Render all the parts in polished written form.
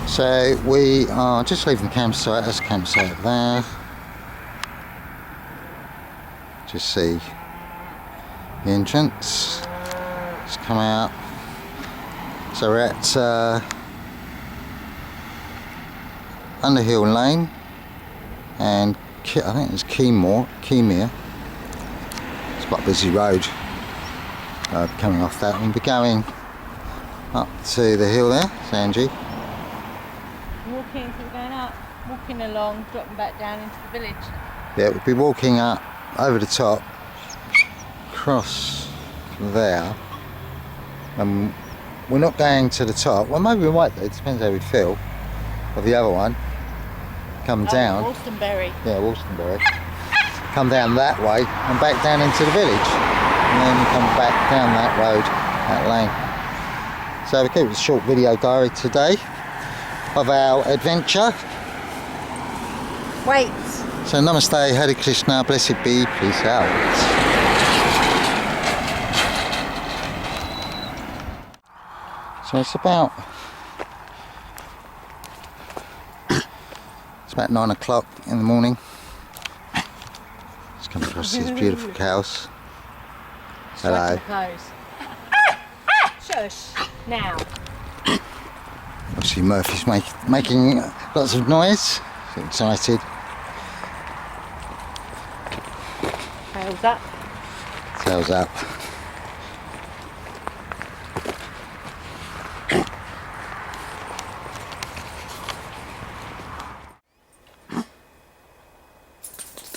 So we are just leaving the campsite. There's a campsite there. Just see the entrance. Just come out. So we're at Underhill Lane, and I think it's Keemere. It's quite a busy road. Coming off that, and we're going up to the hill there, Angie. Walking, so we're going up, walking along, dropping back down into the village. Yeah, we'll be walking up over the top, across there, and we're not going to the top. Well, maybe we might do, it depends how we feel. Or the other one, come down. Wolstonbury. Yeah, Wolstonbury. Come down that way and back down into the village, and then come back down that road, that lane. So we keep it a short video diary today of our adventure. Wait. So namaste, Hare Krishna, blessed be, peace out. So it's about 9 o'clock in the morning. Just come across these beautiful cows. Hello. Shush. Now. Obviously Murphy's making lots of noise. He's excited. Tails up. Tails up.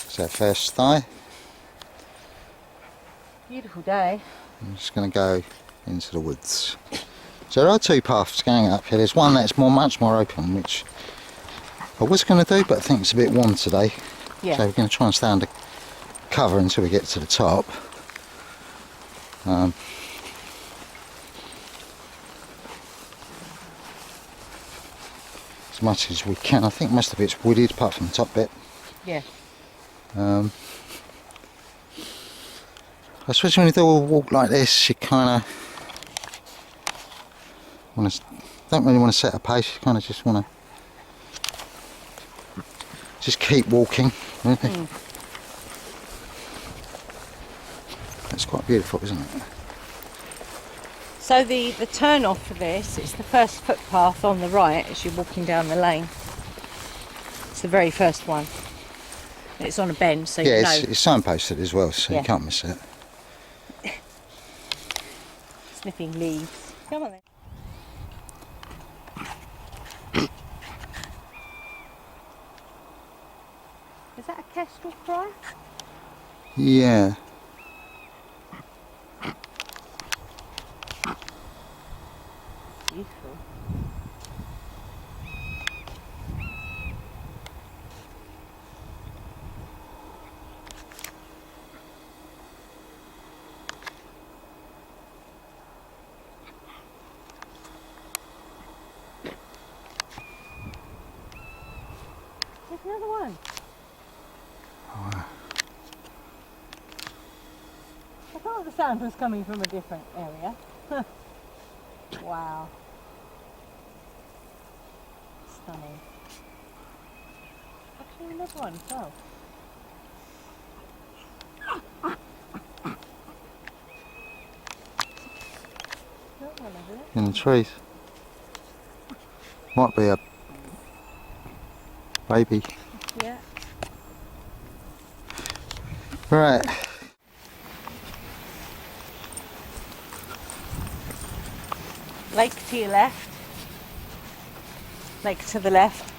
So first thigh. Beautiful day. I'm just going to go into the woods. So there are two paths going up here. There's one that's much more open, which I was going to do, but I think it's a bit warm today. Yeah. So we're going to try and stay under cover until we get to the top. As much as we can. I think most of it's wooded apart from the top bit. Yeah. I suppose when you do a walk like this, you kind of don't really want to set a pace. You kind of just want to just keep walking. Really. It's quite beautiful, isn't it? So the turn off for this, it's the first footpath on the right as you're walking down the lane. It's the very first one. It's on a bend, so yeah, you know. it's signposted as well, so you can't miss it. Sniffing leaves. Come on then. Is that a kestrel cry? Yeah. Beautiful. There's another one. Oh, I thought the sound was coming from a different area. Wow. Stunning. Actually another one as well. Not one, is it? in the trees. Might be a baby. Yeah. Right. Lake to your left. Lake to the left.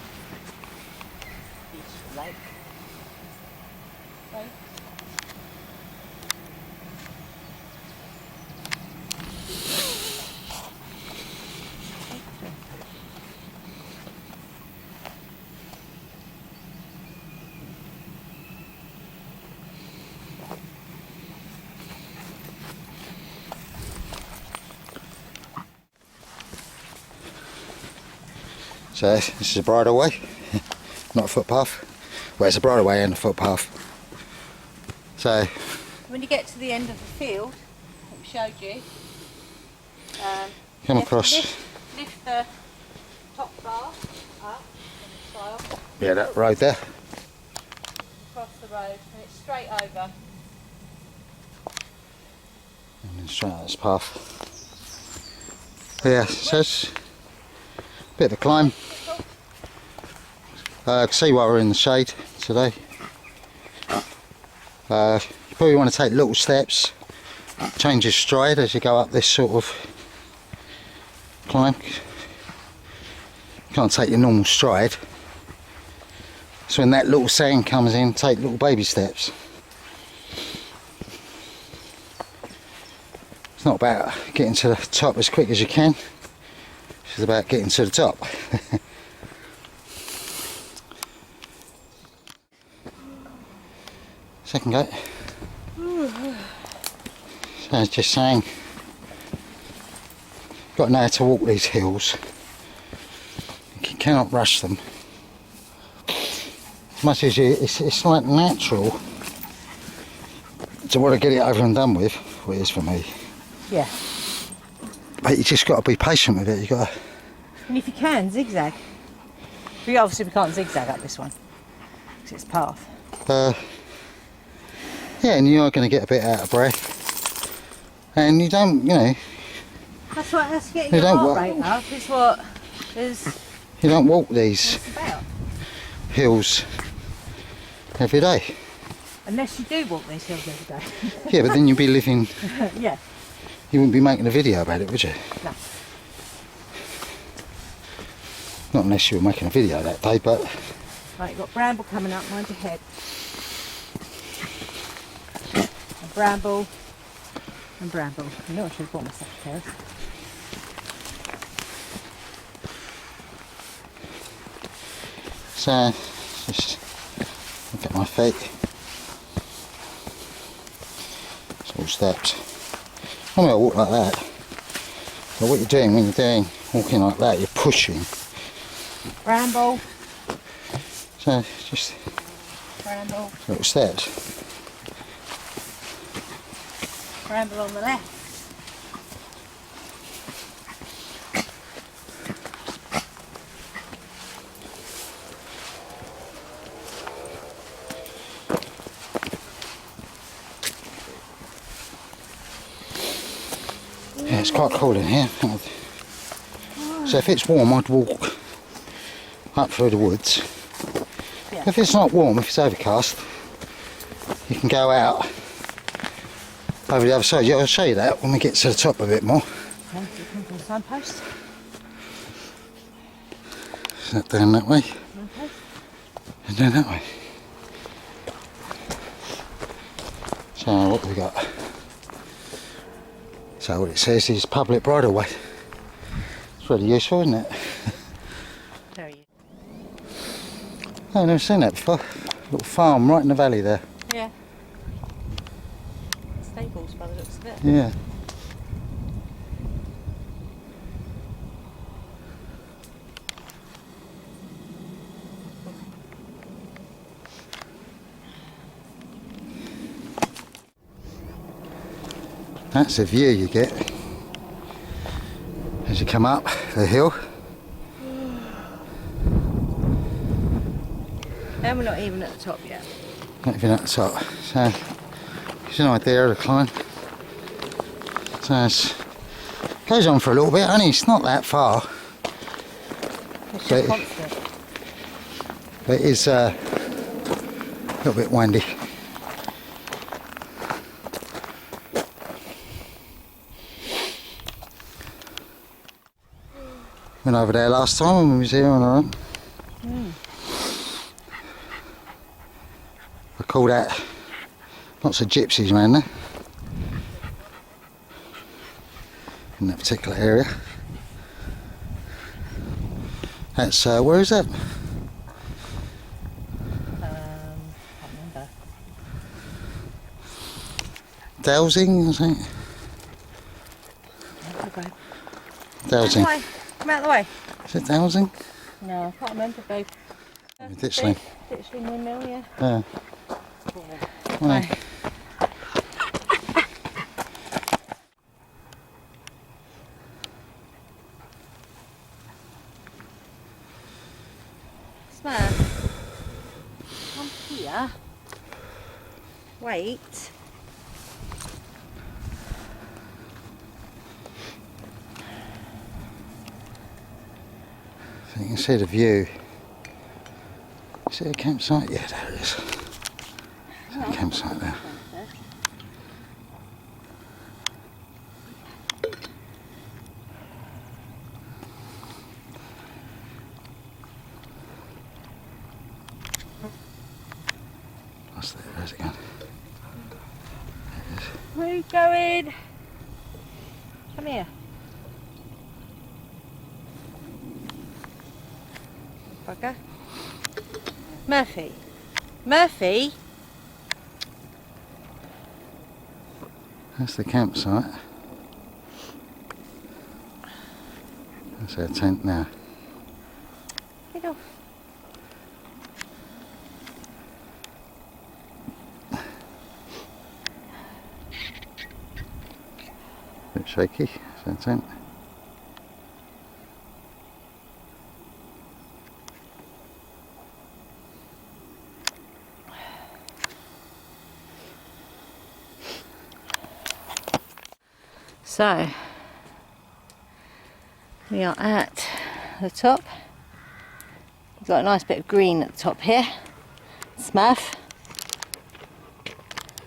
Beautiful lake. Right. So this is a bridleway, not a footpath. Well, it's a bridleway and a footpath. So When you get to the end of the field that we showed you, come you have to across. lift the top bar. Yeah, that road there. Across the road, and it's straight over. And then straight up this path. Yeah, so it's a bit of a climb. I can see why we're in the shade today. You probably want to take little steps, change your stride as you go up this sort of climb. You can't take your normal stride. So when that little sand comes in, take little baby steps. It's not about getting to the top as quick as you can, it's about getting to the top. Second go. So I was just saying, got to know how to walk these hills. You cannot rush them. As much as it's like natural to want to get it over and done with, what it is for me. Yeah. But you just got to be patient with it. You got to. And if you can, zigzag. We obviously can't zigzag up this one because it's path. Yeah, and you are going to get a bit out of breath, and you don't, you know. That's getting your heart rate up. Is what is. You don't walk these about. Hills every day. Unless you do walk these hills every day. Yeah, but then you'd be living. Yeah. You wouldn't be making a video about it, would you? No. Not unless you were making a video that day, but. Right, you've got bramble coming up, mind your head. And bramble. And bramble. I know I should have bought myself a pair. So, just look at my feet. Small steps. I mean, I walk like that. But what you're doing when you're walking like that, you're pushing. Bramble. So, just Bramble. little steps. Bramble on the left. Yeah, it's quite cold in here. So if it's warm, I'd walk up through the woods. Yeah. If it's not warm, if it's overcast, you can go out over the other side. Yeah, I'll show you that when we get to the top a bit more. Okay, you come from the signpost. Is that down that way? Okay. And down that way. So what have we got? So what it says is public bridleway. It's really useful, isn't it? Very. I've never seen that before. Little farm right in the valley there. Yeah. Stables by the looks of it. Yeah. That's the view you get as you come up the hill. And we're not even at the top yet. Not even at the top. So, gives you an idea of the climb. So it goes on for a little bit, only it's not that far. It's But- just constant. But it is a little bit windy. Went over there last time when we was here on our own. I call that lots of gypsies around there in that particular area. That's where is that? Can't remember. Dowsing or something? Okay. Dowsing. Come out of the way. Is it Dowsing? No, I can't remember, babe. Ditchling. Ditchling windmill, yeah. Yeah. Well, Right. Smart. here. Wait. So you can see the view. See the campsite? Yeah, there it is. There's a campsite there. What's there? Where's it going? There it is. Where are you going? Come here. Bugger. Murphy. Murphy? That's the campsite. That's our tent now. Get off. Bit shaky, it's our tent. So, we are at the top. We've got a nice bit of green at the top here. Smurf.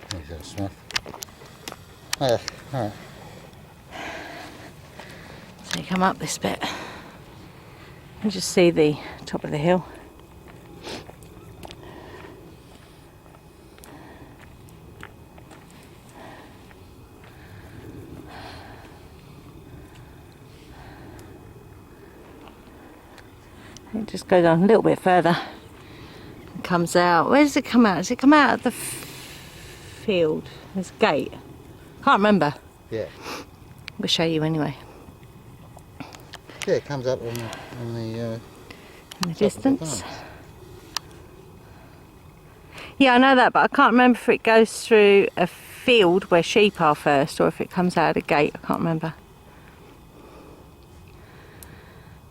There's our Smith. Yeah, alright. So you come up this bit. You just see the top of the hill. It just goes on a little bit further and comes out. Where does it come out? Does it come out at the field? There's a gate. Can't remember. Yeah. We'll show you anyway. Yeah, it comes up on the In the top distance. of the vines. Yeah, I know that, but I can't remember if it goes through a field where sheep are first or if it comes out at a gate. I can't remember.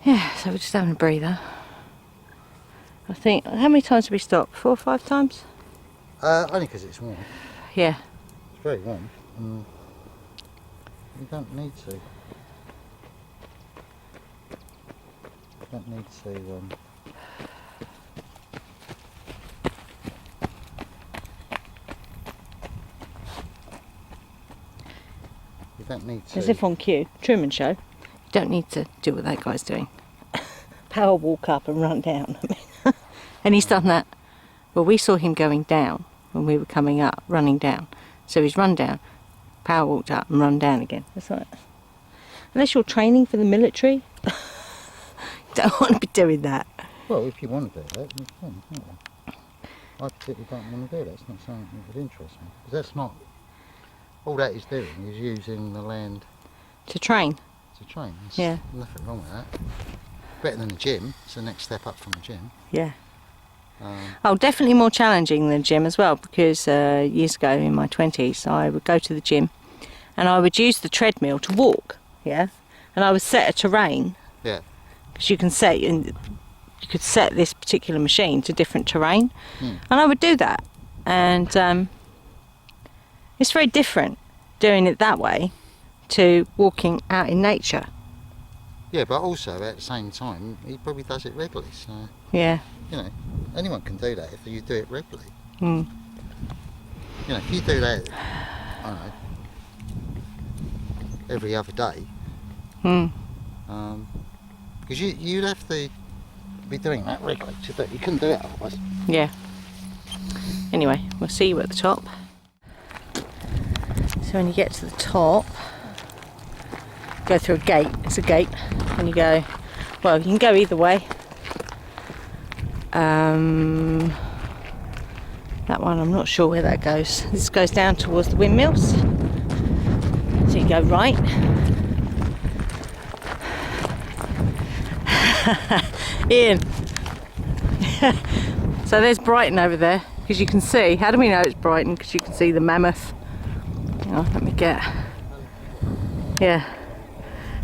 Yeah, so we're just having a breather. I think, how many times did we stop? 4 or 5 times? Only because it's warm. Yeah. It's very warm. You don't need to. You don't need to. You don't need to. As if on cue. Truman Show. You don't need to do what that guy's doing. Power walk up and run down. And he's done that. Well, we saw him going down when we were coming up, running down. So he's run down, power walked up and run down again. That's right. Unless you're training for the military, you don't want to be doing that. Well, if you want to do that, you can, can't you? I particularly don't want to do that. It's not something that would interest me. Because that's not... All that is doing is using the land To train. to train. There's Yeah. nothing wrong with that. Better than the gym. It's the next step up from the gym. Yeah. Oh, definitely more challenging than gym as well, because years ago in my 20s I would go to the gym and I would use the treadmill to walk, yeah, and I would set a terrain. Yeah. Because you could set this particular machine to different terrain, and I would do that, and it's very different doing it that way to walking out in nature. Yeah, but also at the same time, he probably does it regularly, so... Yeah. You know, anyone can do that if you do it regularly. Mm. You know, if you do that, I don't know, every other day, because you'd have to be doing that regularly to do it. You couldn't do it otherwise. Yeah. Anyway, we'll see you at the top. So when you get to the top, go through a gate. It's a gate, and you go. Well, you can go either way. That one, I'm not sure where that goes. This goes down towards the windmills. So you go right. Ian. So there's Brighton over there, because you can see. How do we know it's Brighton? Because you can see the mammoth. Hang on, let me get. Yeah,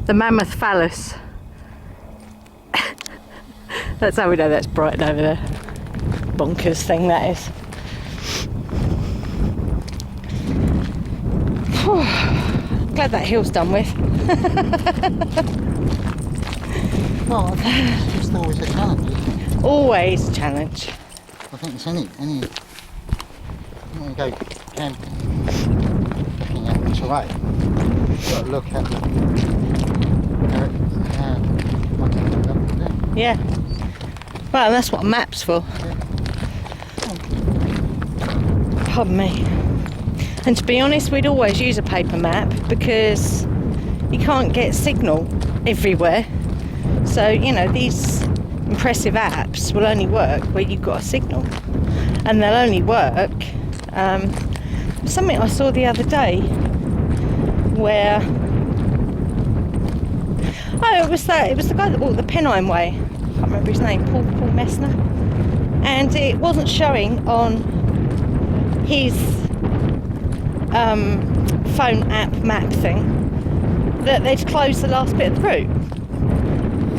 the mammoth phallus. That's how we know that's Brighton over there. Bonkers thing that is. Glad that hill's done with. Well, I think it's just always a challenge, isn't it? Always a challenge. I think it's any when you go camping, looking at the terrain, you've got to look at what it's up to do. Yeah. Well, that's what a map's for. Yeah. Pardon me. And to be honest, we'd always use a paper map because you can't get signal everywhere. So, you know, these impressive apps will only work where you've got a signal. And they'll only work. Something I saw the other day where... Oh, it was the guy that walked the Pennine Way. I can't remember his name, Paul Messner. And it wasn't showing on his phone app map thing that they'd closed the last bit of the route.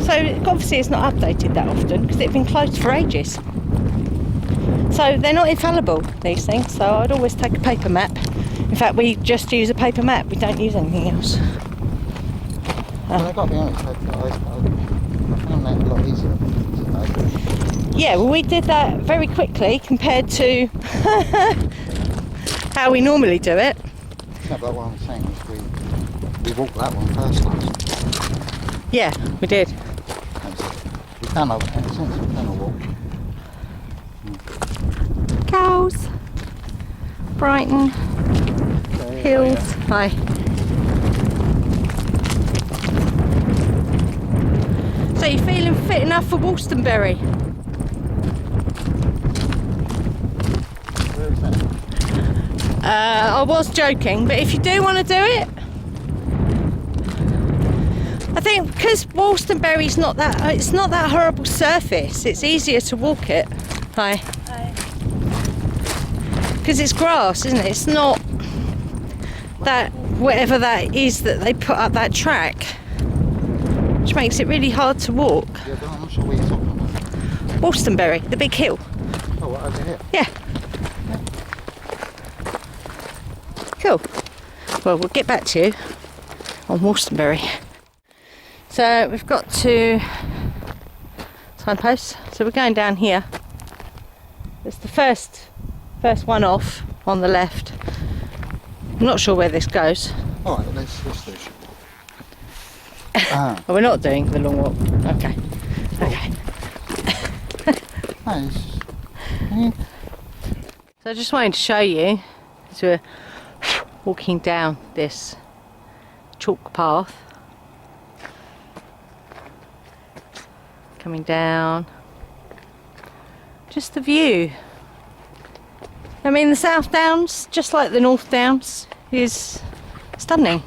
So obviously it's not updated that often because it's been closed for ages. So they're not infallible, these things, so I'd always take a paper map. In fact, we just use a paper map, we don't use anything else. Well, I've got to be honest, I found that a lot easier today. Yeah, well, we did that very quickly compared to how we normally do it. No, but what I'm saying is we walked that one first last. Yeah, we did. We've done a walk. Cows, Brighton, hills. Hi. So you feeling fit enough for Wolstonbury? Where is that? I was joking, but if you do want to do it, I think because Wolstonbury's not that, it's not that horrible surface. It's easier to walk it. Hi. Because it's grass, isn't it? It's not that whatever that is that they put up that track, which makes it really hard to walk. Yeah, but I'm not sure where you're talking about. Wolstonbury, the big hill. Oh, what, over here? Yeah. Cool. Well, we'll get back to you on Wolstonbury. So we've got to signposts. So we're going down here. It's the first one off on the left. I'm not sure where this goes. All right, let's do it. Oh, we're not doing the long walk. Okay. Okay. Nice. So I just wanted to show you as we're walking down this chalk path. Coming down. Just the view. I mean, the South Downs, just like the North Downs, is stunning.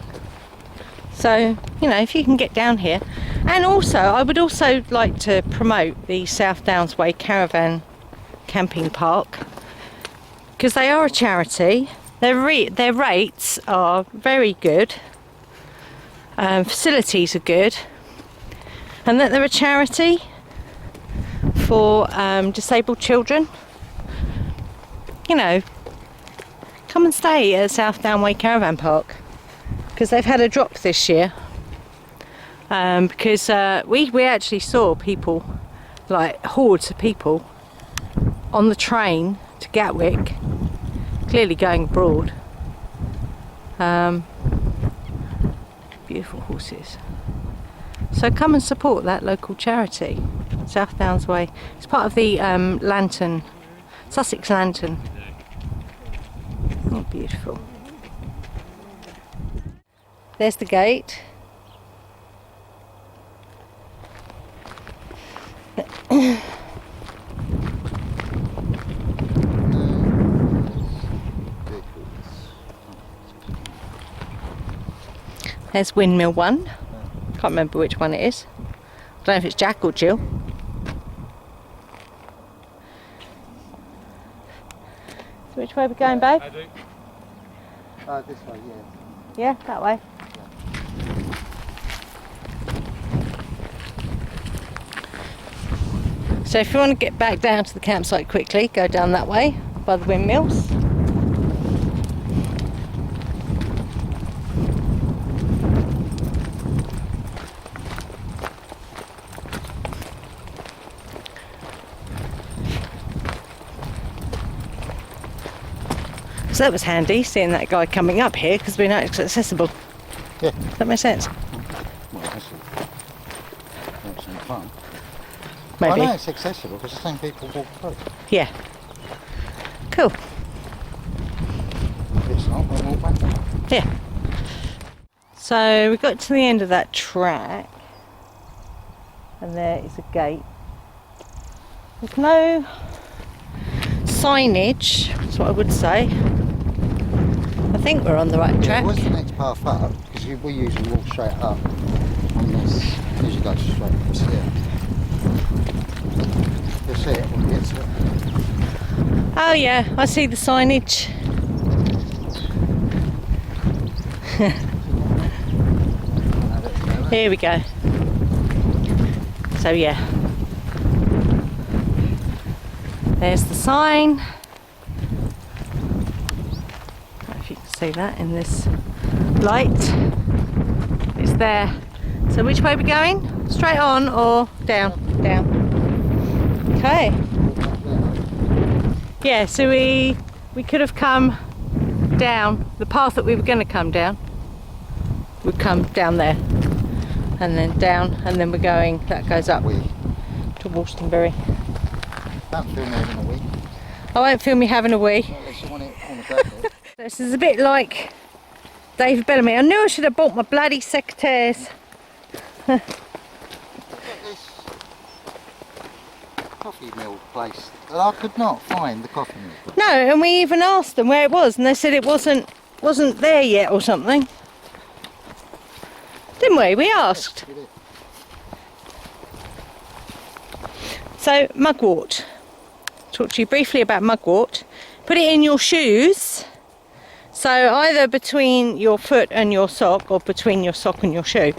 So, you know, if you can get down here. And also, I would also like to promote the South Downs Way Caravan Camping Park, because they are a charity. Their rates are very good. Facilities are good. And that they're a charity for disabled children. You know, come and stay at South Down Way Caravan Park, because they've had a drop this year. Because we actually saw people, like hordes of people, on the train to Gatwick, clearly going abroad. Beautiful horses. So come and support that local charity, South Downs Way. It's part of the Lantern, Sussex Lantern. Oh, beautiful. There's the gate. There's Windmill 1. Can't remember which one it is. I don't know if it's Jack or Jill. So which way are we going, babe? This way, yeah. Yeah, that way. So if you want to get back down to the campsite quickly, go down that way by the windmills. So that was handy, seeing that guy coming up here, because we know it's accessible. Yeah. Does that make sense? Well, that's some fun. Maybe. I know it's accessible because the same people walk through. Yeah. Cool. If it's not, we'll walk back. Yeah. So we got to the end of that track, and there is a gate. There's no signage, that's what I would say. I think we're on the right track. Where's the next path up? Because we usually walk straight up on this. Usually go straight across here. You'll see it when we get to it. Oh yeah, I see the signage. Here we go. So yeah, there's the sign. I don't know if you can see that in this light. It's there. So which way are we going? Straight on or down? Down. Okay. Yeah, so we could have come down the path that we were going to come down. We'd come down there and then down, and then we're going, that goes up to Wolstonbury. Don't film me having a wee. I won't film me having a wee. Not unless you want it on the GoPro. This is a bit like David Bellamy. I knew I should have bought my bloody secateurs. Look at this coffee mill place. And I could not find the coffee mill place. No, and we even asked them where it was, and they said it wasn't there yet or something. Didn't we? We asked. So, mugwort. Talk to you briefly about mugwort. Put it in your shoes. So either between your foot and your sock, or between your sock and your shoe,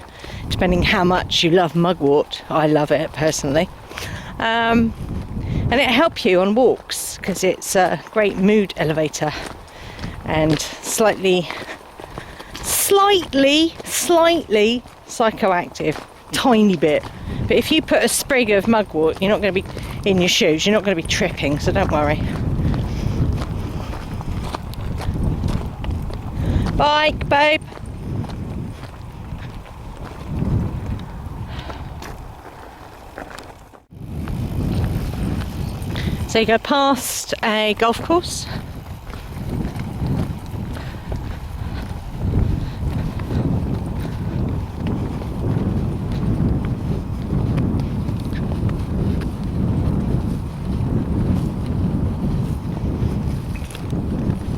depending how much you love mugwort. I love it personally. And it helps you on walks because it's a great mood elevator and slightly psychoactive, tiny bit. But if you put a sprig of mugwort, you're not going to be in your shoes, you're not going to be tripping, so don't worry. Bike, babe. So you go past a golf course.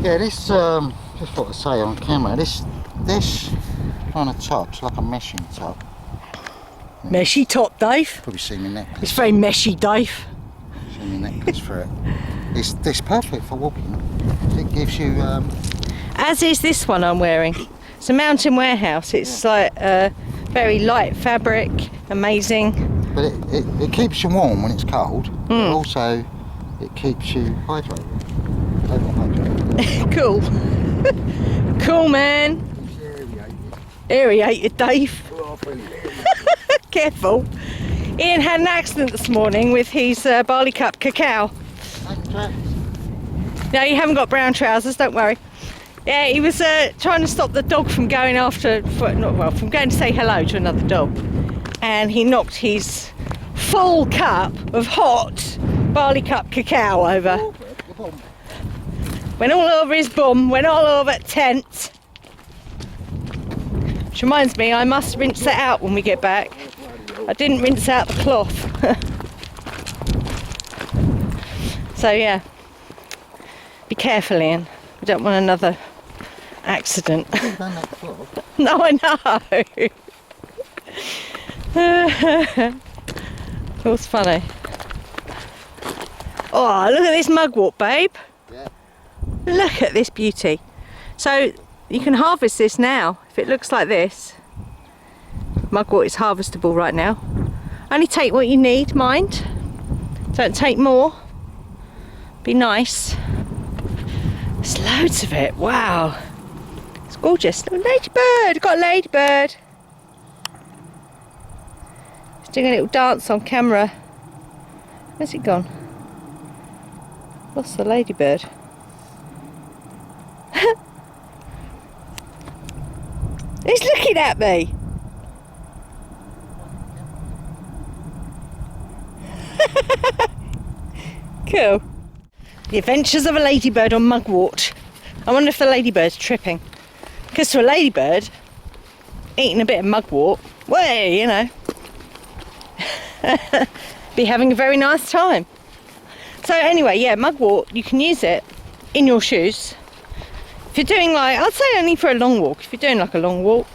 Yeah, this just what to say on camera. This kind of top's like a meshing top. Meshy top, Dave. Probably see me necklace. It's very meshy, Dave. See me necklace for it. It's perfect for walking. It gives you. As is this one I'm wearing. It's a Mountain Warehouse. It's like very light fabric, amazing. But it keeps you warm when it's cold. But also, it keeps you hydrated. Cool. Cool, man. Aerated, Dave. Careful. Ian had an accident this morning with his barley cup cacao. No, you haven't got brown trousers, don't worry. Yeah, he was trying to stop the dog from going from going to say hello to another dog. And he knocked his full cup of hot barley cup cacao over. Went all over his bum, went all over the tent. Which reminds me, I must rinse that out when we get back. I didn't rinse out the cloth. So yeah, be careful, Ian. We don't want another accident. No, I know. It was funny. Oh, look at this mugwort, babe. Yeah. Look at this beauty. So you can harvest this now if it looks like this. Mugwort is harvestable right now. Only take what you need, mind. Don't take more. Be nice. There's loads of it. Wow. It's gorgeous. Oh, ladybird. Got a ladybird. It's doing a little dance on camera. Where's it gone? What's the ladybird? looking at me? Cool. The adventures of a ladybird on mugwort. I wonder if the ladybird's tripping. Because to a ladybird, eating a bit of mugwort, well, you know, be having a very nice time. So anyway, yeah, mugwort, you can use it in your shoes. If you're doing like, I'd say only for a long walk. If you're doing like a long walk,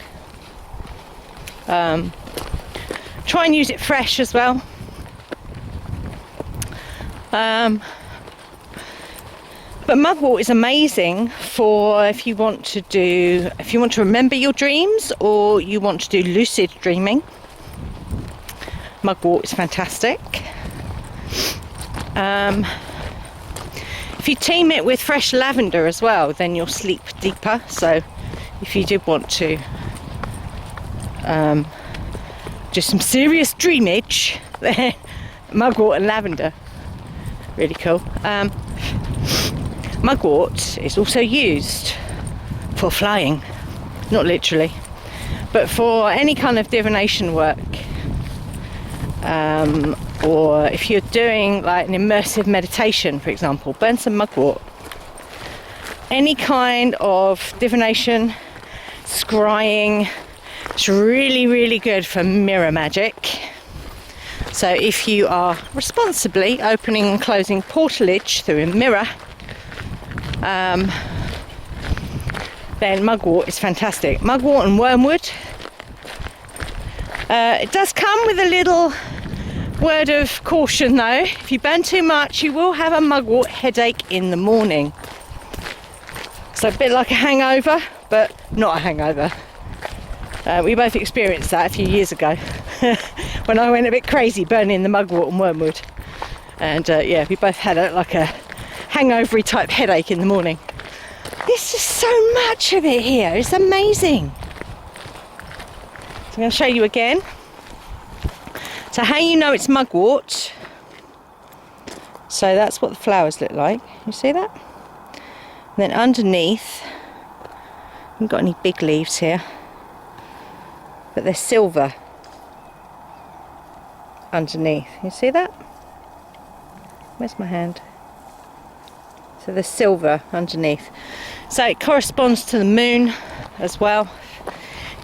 try and use it fresh as well. But mugwort is amazing for if you want to remember your dreams or you want to do lucid dreaming. Mugwort is fantastic. If you team it with fresh lavender as well, then you'll sleep deeper. So if you did want to do some serious dreamage, then mugwort and lavender, really cool. Mugwort is also used for flying, not literally, but for any kind of divination work, or if you're doing like an immersive meditation, for example, burn some mugwort. Any kind of divination, scrying, it's really, really good for mirror magic. So if you are responsibly opening and closing portalage through a mirror, then mugwort is fantastic. Mugwort and wormwood. It does come with a little word of caution though. If you burn too much, you will have a mugwort headache in the morning. So a bit like a hangover, but not a hangover. We both experienced that a few years ago when I went a bit crazy burning the mugwort and wormwood. And yeah, we both had like a hangovery type headache in the morning. There's just so much of it here, it's amazing. So I'm going to show you again. So how you know it's mugwort, so that's what the flowers look like, you see that? And then underneath, I haven't got any big leaves here, but they're silver underneath, you see that? Where's my hand? So there's silver underneath. So it corresponds to the moon as well.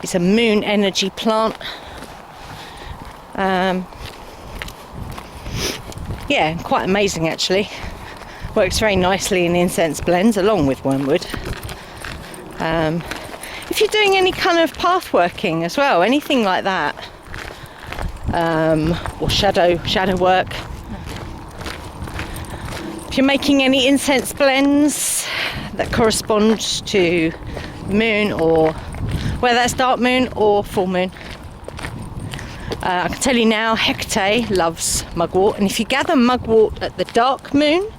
It's a moon energy plant. Yeah, quite amazing actually. Works very nicely in incense blends along with wormwood. If you're doing any kind of path working as well, anything like that, or shadow work. If you're making any incense blends that correspond to moon, or whether that's dark moon or full moon, I can tell you now, Hecate loves mugwort, and if you gather mugwort at the dark moon,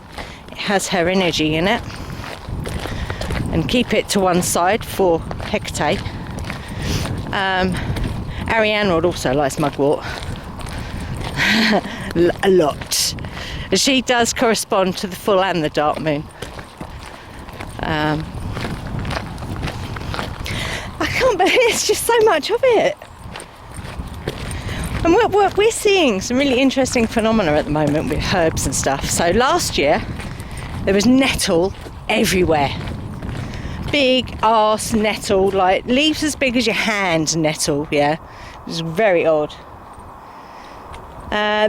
it has her energy in it, and keep it to one side for Hecate. Ariane also likes mugwort a lot. She does correspond to the full and the dark moon. I can't believe it's just so much of it. And we're seeing some really interesting phenomena at the moment with herbs and stuff. So last year there was nettle everywhere. Big arse nettle, like leaves as big as your hand nettle, yeah. It was very odd.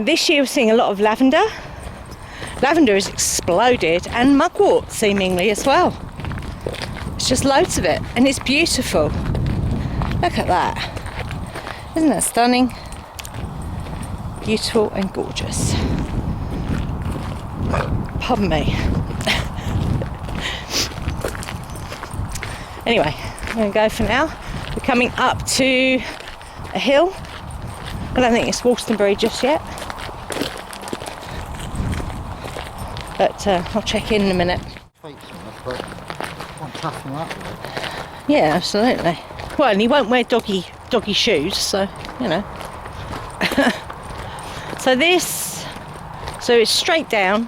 This year we're seeing a lot of lavender. Lavender has exploded, and mugwort seemingly as well. It's just loads of it, and it's beautiful. Look at that. Isn't that stunning? Beautiful and gorgeous. Pardon me. Anyway, I'm going to go for now. We're coming up to a hill. I don't think it's Wolstonbury just yet. But I'll check in a minute. Yeah, absolutely. Well, and he won't wear doggy shoes, so, you know. So it's straight down,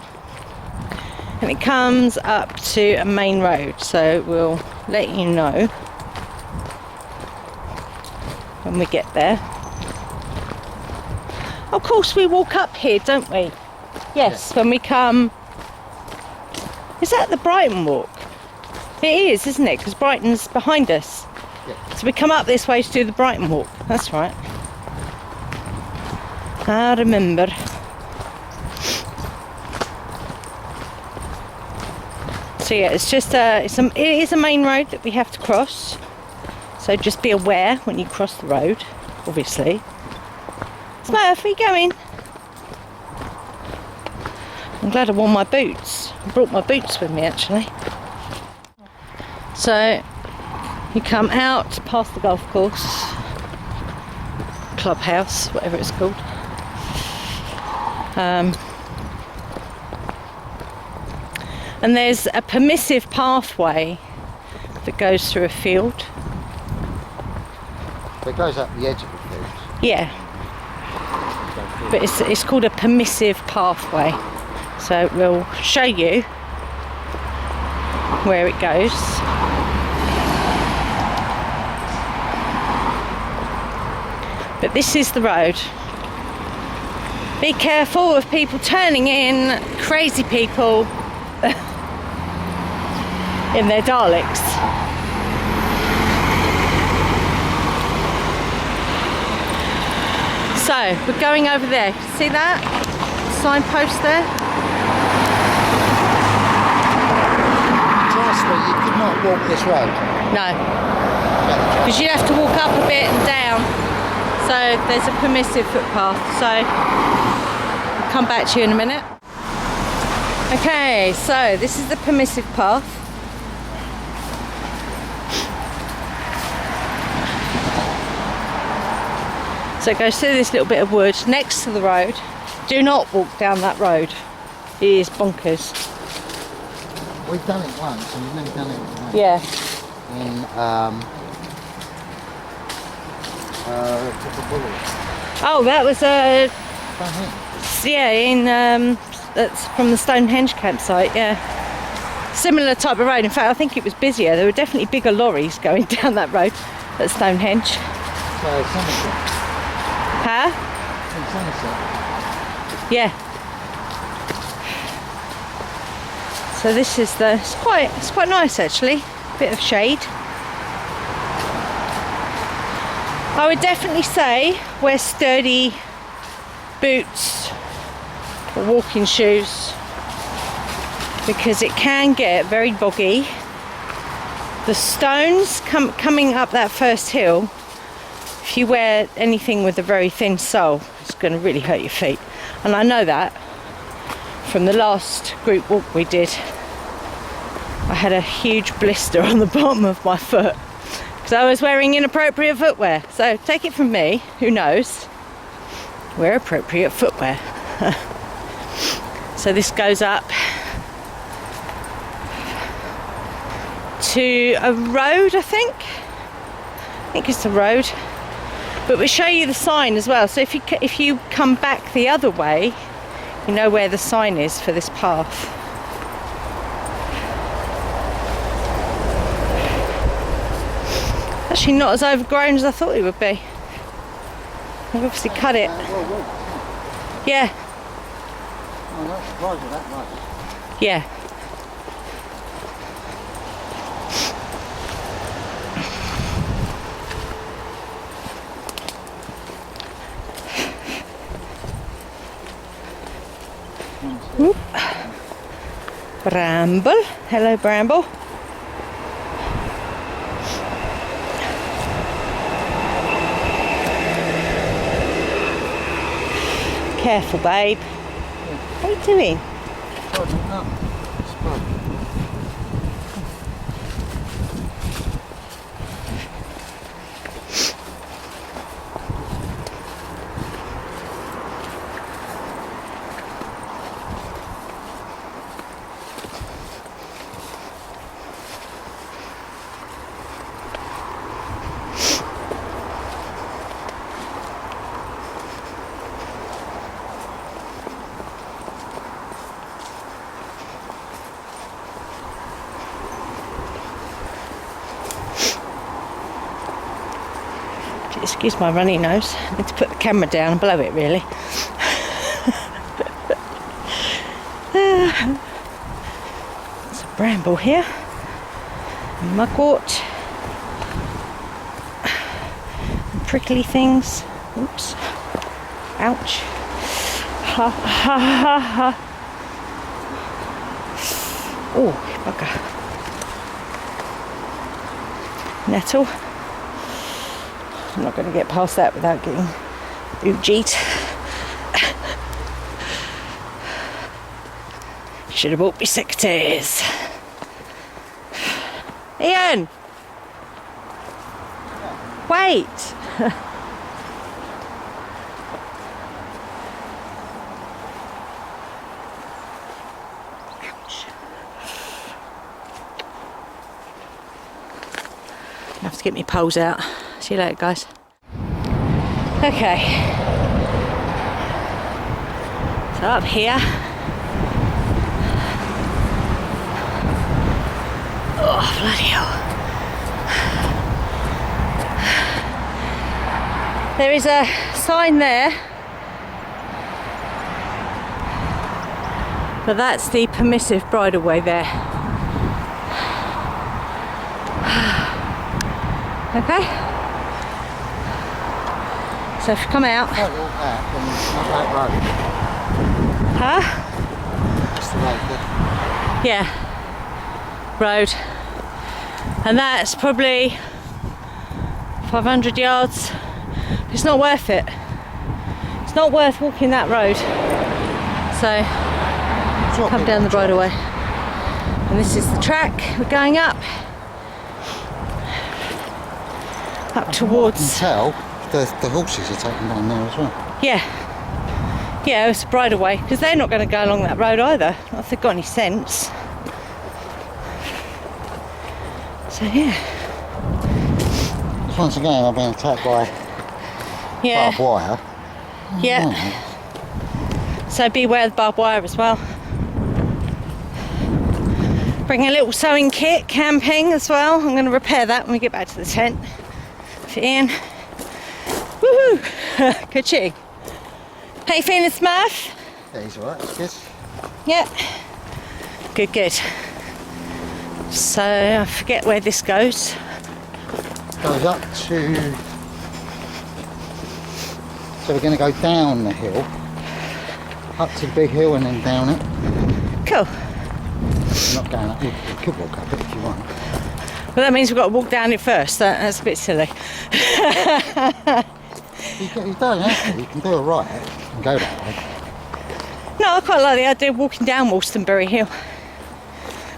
and it comes up to a main road, so we'll let you know when we get there. Of course we walk up here, don't we? Yes, when we come... Is that the Brighton walk? It is, isn't it? Because Brighton's behind us. Yeah. So we come up this way to do the Brighton walk. That's right. I remember. So yeah, it's just it is a main road that we have to cross. So just be aware when you cross the road, obviously. Smurf, are you going? I'm glad I wore my boots. I brought my boots with me actually. So you come out past the golf course, clubhouse, whatever it's called. And there's a permissive pathway that goes through a field. It goes up the edge of the field. Yeah. But it's called a permissive pathway. So we'll show you where it goes. But this is the road. Be careful of people turning in, crazy people in their Daleks. So we're going over there. See that signpost there? Trust me, you could not walk this road. No, because you'd have to walk up a bit and down. So there's a permissive footpath. So I'll come back to you in a minute. Okay, so this is the permissive path. So it goes through this little bit of wood next to the road. Do not walk down that road. It is bonkers. We've done it once and we've never done it again. Yeah. In Oh, that was Stonehenge. yeah, in that's from the Stonehenge campsite. Yeah. Similar type of road. In fact, I think it was busier. There were definitely bigger lorries going down that road at Stonehenge. So Somerset. Huh? In Somerset. Yeah. So this is it's quite nice actually. Bit of shade. I would definitely say wear sturdy boots or walking shoes because it can get very boggy. The stones coming up that first hill, if you wear anything with a very thin sole, it's going to really hurt your feet. And I know that from the last group walk we did. I had a huge blister on the bottom of my foot because I was wearing inappropriate footwear. So take it from me, who knows, wear appropriate footwear. So this goes up to a road, I think it's a road, but we'll show you the sign as well. So if you come back the other way, you know where the sign is for this path. Actually not as overgrown as I thought it would be. They've obviously cut it. Yeah. I'm not surprised with that much. Yeah. Whoop. Bramble. Hello, Bramble. Careful, babe. What are you doing? excuse my runny nose. I need to put the camera down and blow it really. There's a bramble here. Mugwort. And prickly things. Oops. Ouch. Ha ha ha ha. Oh, bugger. Nettle. I'm not going to get past that without getting oogied. Should have bought me secateurs. Ian! Wait! Ouch. I have to get my poles out. See you later, guys. Okay. So up here. Oh, bloody hell. There is a sign there. But that's the permissive bridleway there. Okay? So if you come out... Don't walk back and not that road. Huh? That's the road there. Yeah. Road. And that's probably 500 yards. It's not worth it. It's not worth walking that road. So, come down the bridleway. And this is the track we're going up. Up towards... You can tell the horses are taken down there as well. Yeah. Yeah, it's a bridleway, because they're not going to go along that road either. Not if they've got any sense. So yeah. Once again, I've been attacked by barbed wire. Yeah. So beware of the barbed wire as well. Bring a little sewing kit, camping as well. I'm going to repair that when we get back to the tent. For Ian. Woohoo! Ka-ching. How you feeling, Smurf? Yeah, he's alright, it's good. Yeah. Good, good. So I forget where this goes. Goes up to... So we're going to go down the hill. Up to the big hill and then down it. Cool. We're not going up. You could walk up it if you want. Well, that means we've got to walk down it first. That's a bit silly. You don't have to. You can do a right and go that way. No, I quite like the idea of walking down Wolstonbury Hill.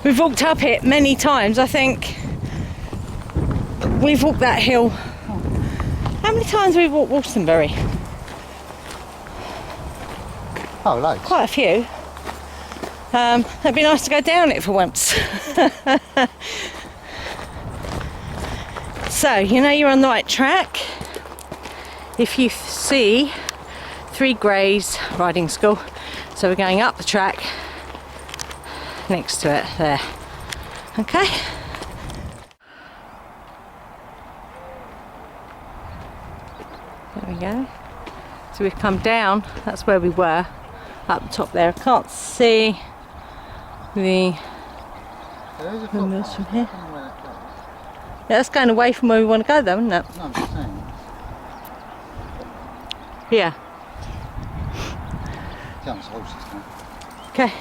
We've walked up it many times. I think we've walked that hill. How many times have we walked Wolstonbury? Oh, loads. Quite a few. It'd be nice to go down it for once. So, you know you're on the right track if you see 3 Greys riding school. So we're going up the track next to it there. Okay? There we go. So we've come down, that's where we were, up the top there. I can't see the windmills from here. Yeah, that's going away from where we want to go though, isn't it? No, I'm just saying. Yeah. Comes horses now. Okay.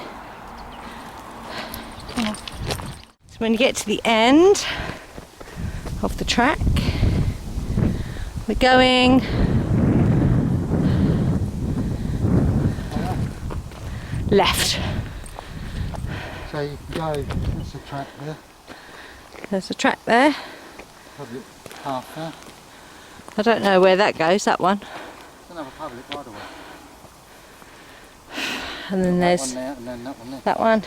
So when you get to the end of the track, we're going left. So you can go, there's a track there. There's a track there. Public path there. I don't know where that goes, that one. It's another public right away. And then there's that one there and then that one there. that one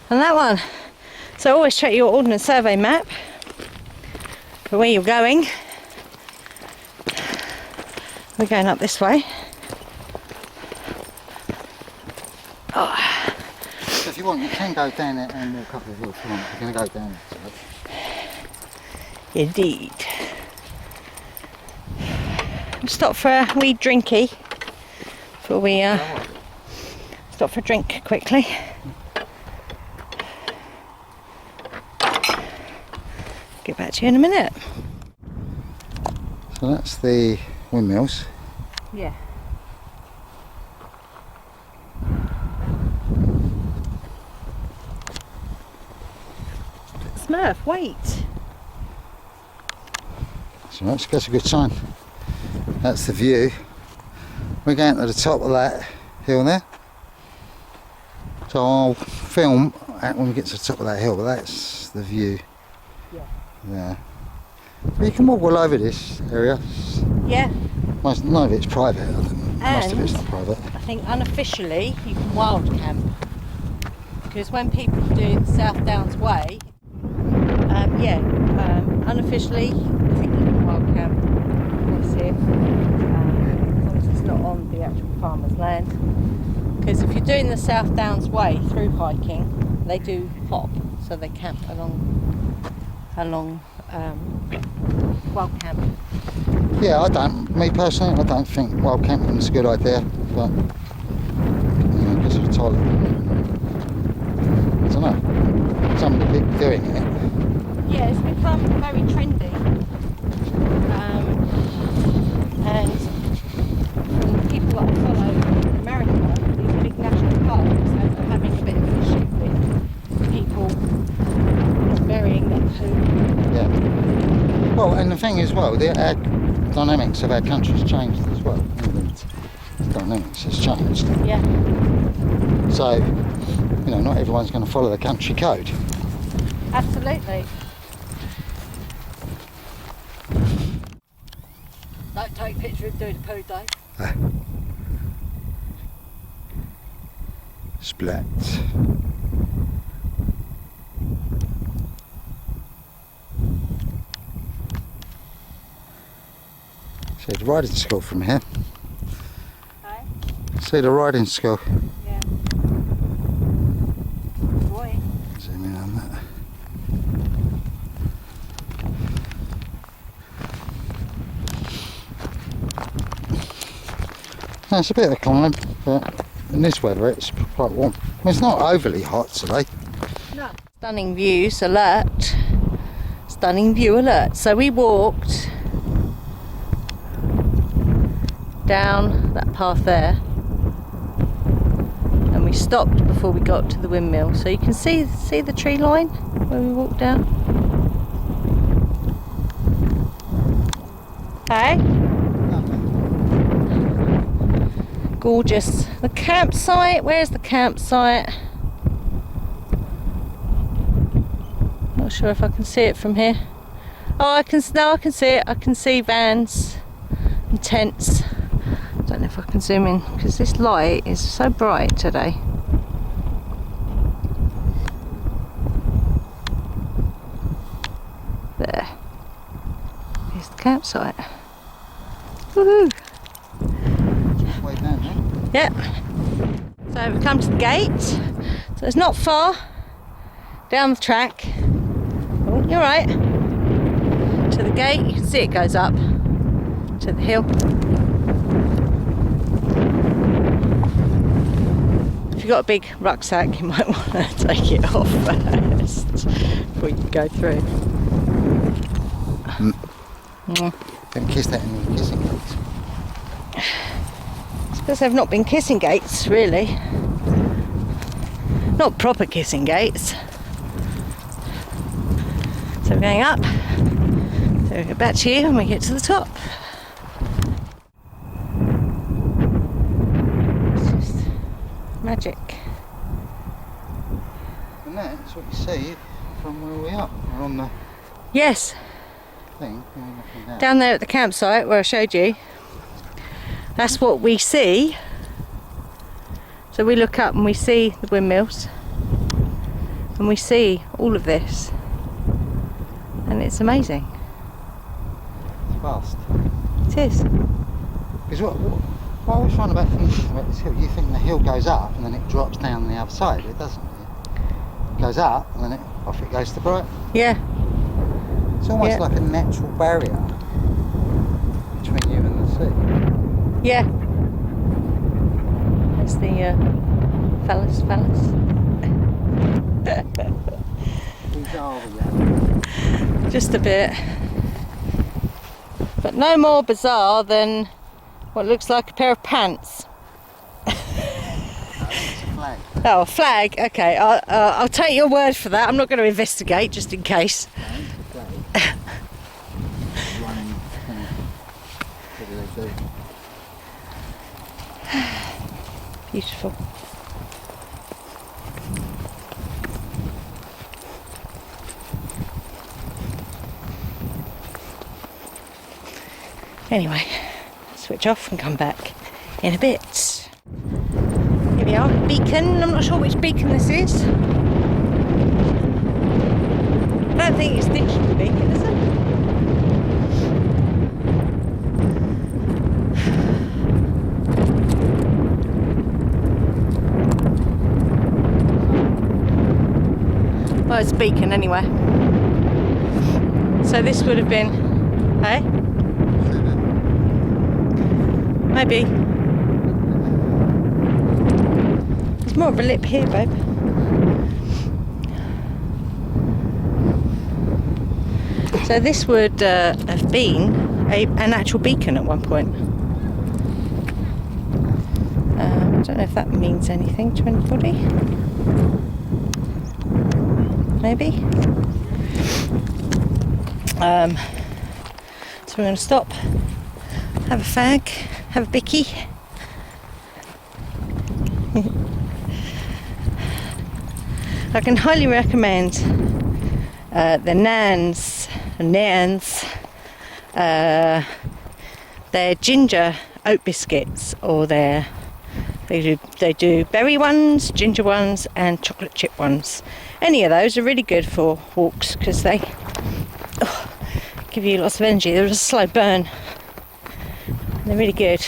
and that one. So always check your Ordnance Survey map for where you're going. We're going up this way. Oh. So if you want, you can go down it and walk up the hill if you want. You're going to go down it. So. Indeed. stop for a wee drinky before we stop for a drink quickly. Get back to you in a minute. So that's the windmills. Yeah. Smurf, wait. So that's a good sign. That's the view. We're going to the top of that hill there. So I'll film when we get to the top of that hill, but that's the view. Yeah. There. But you can walk all over this area. Yeah. None of it's private. Most of it's not private. I think unofficially you can wild camp. Because when people do the South Downs Way, unofficially I think you can wild camp this here. As long as it's not on the actual farmer's land. Because if you're doing the South Downs Way through hiking, they do hop, so they camp along wild camp. Yeah, me personally, I don't think wild camping is a good idea, but because of the toilet. I don't know. Some people doing it. Yeah, it's become very trendy. And people that I follow in America, these big national parks, are having a bit of an issue with people burying their poo. Yeah. Well, and the thing is, the dynamics of our country's changed as well. England's dynamics has changed. Yeah. So, not everyone's going to follow the country code. Absolutely. Don't take a picture of doing a poo day. Splat. See the riding school from here. Hey? See the riding school. Yeah. Boy. Zoom in on that. Now, it's a bit of a climb, but in this weather it's quite warm. I mean, it's not overly hot today. No. Stunning views alert. Stunning view alert. So we walked down that path there and we stopped before we got to the windmill, so you can see the tree line where we walked down. Hey, gorgeous. The campsite, where's the campsite? Not sure if I can see it from here. Oh, I can see it. I can see vans and tents. I don't know if I can zoom in because this light is so bright today. There. Here's the campsite. Woohoo! Way down there. Yep. So we've come to the gate. So it's not far down the track. Oh, you're right. To the gate. You can see it goes up to the hill. If you've got a big rucksack, you might want to take it off first before you go through. Don't kiss that in the kissing gates. It's because they've not been kissing gates, really. Not proper kissing gates. So we're going up. So we'll get back to you when we get to the top. Magic. And that's what you see from where we are. We're on the Yes, thing. We're looking down. down there at the campsite where I showed you. That's what we see. So we look up and we see the windmills. And we see all of this. And it's amazing. It's fast. It is. Because what I was trying about thinking about this hill, you think the hill goes up and then it drops down the other side. It doesn't. It goes up and then off it goes to the right. Yeah. It's almost Yeah. like a natural barrier between you and the too. Yeah. That's the phallus. Bizarre, yeah. Just a bit. But no more bizarre than what looks like a pair of pants. It's a flag. Oh, a flag. Okay, I'll take your word for that. I'm not going to investigate, just in case. Beautiful. Anyway, switch off and come back in a bit. Here we are, beacon. I'm not sure which beacon this is. I don't think it's dictionary beacon, is it? Well, it's a beacon anyway. So this would have been, hey? Maybe. There's more of a lip here, babe. So this would have been an actual beacon at one point. I don't know if that means anything to anybody. Maybe. So we're going to stop, have a fag, have a bicky. I can highly recommend the Nans, their ginger oat biscuits, or they do berry ones, ginger ones, and chocolate chip ones. Any of those are really good for walks because they give you lots of energy. They're a slow burn. They're really good.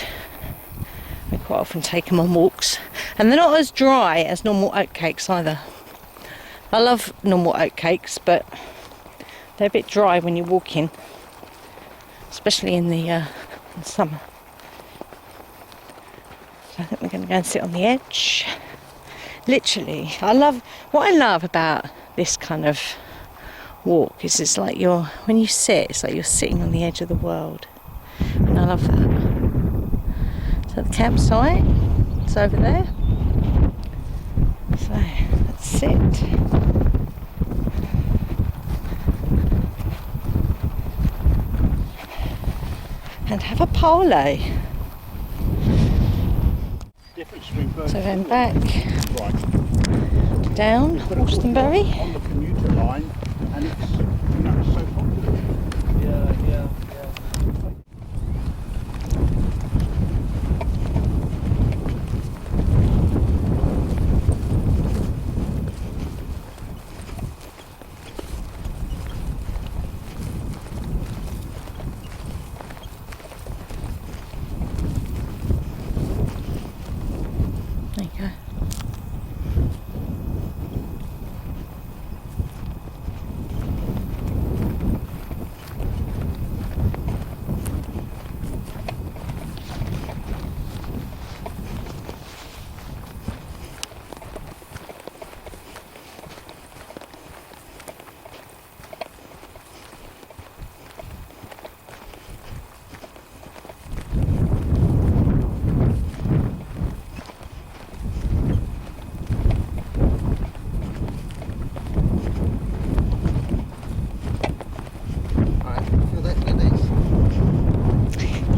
We quite often take them on walks, and they're not as dry as normal oat cakes either. I love normal oat cakes, but they're a bit dry when you're walking, especially in the summer. So I think we're going to go and sit on the edge. Literally, what I love about this kind of walk is it's like when you sit, it's like you're sitting on the edge of the world, and I love that. So the campsite is over there. So let's sit. And have a polo. So then back down Wolstonbury. On the commuter line, and it's so popular. Yeah. There you go.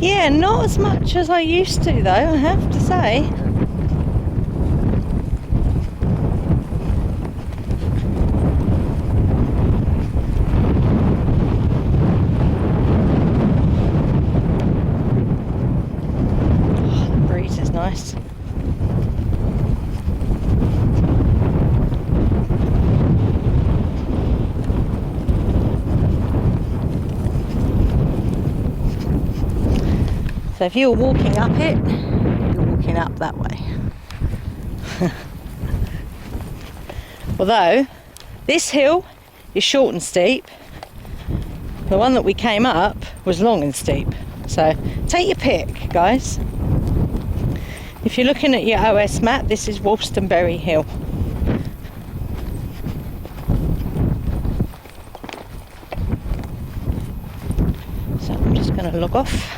Yeah, not as much as I used to though, I have to say. Oh, the breeze is nice. So if you're walking up it, you're walking up that way. Although this hill is short and steep, the one that we came up was long and steep. So take your pick, guys. If you're looking at your OS map, this is Wolstonbury Hill. So I'm just going to log off.